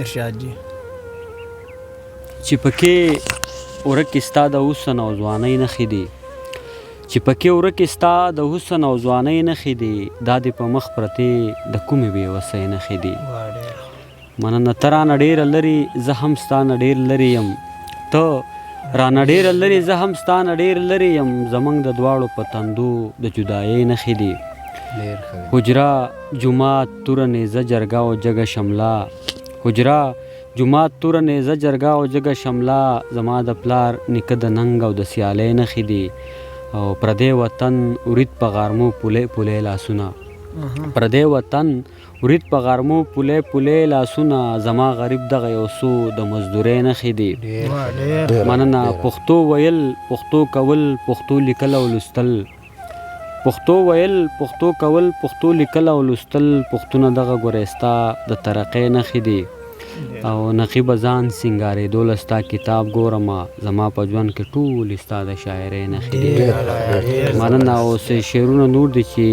ارشاد جی چې پکې ورکې ستا د حسن او ځوانۍ نښې دي چې پکې ورکې ستا د حسن او ځوانۍ نښې دي دا دې په مخ پرتې د کومې بېوسۍ نښې دي مننه ته رانه ډېره لرې زه هم ستا نه ډېر لرې یم ته رانه ډېره لرې زه هم ستا نه ډېر لرې یم زموږ د دواړو په تندو د جدایۍ نښې دي حجره جومات توره نیزه جرګه او جګه شمله حجره جومات توره نیزه جرګه او جګه شمله زما د پلار نیکه د ننګ او د سیالۍ نښې دي او پردی وطن ورید په غارمو پولې پولې لاسونه پردی وطن ورید په غارمو پولې پولې لاسونه زما غریب دغه یو څو د مزدورۍ نښې دي مننه پښتو ویل پښتو کول پښتو لیکل او لوستل پښتو ویل پښتو کول پښتو لیکل او لوستل پښتونه دغه ګورې ستا د ترقۍ نښې دي او نقیبه ځان سینګارېدو له ستا کتاب ګورمه زما په ژوند کې ټولې ستا د شاعرۍ نښې دي مننه اوس شعرونه نور دي چې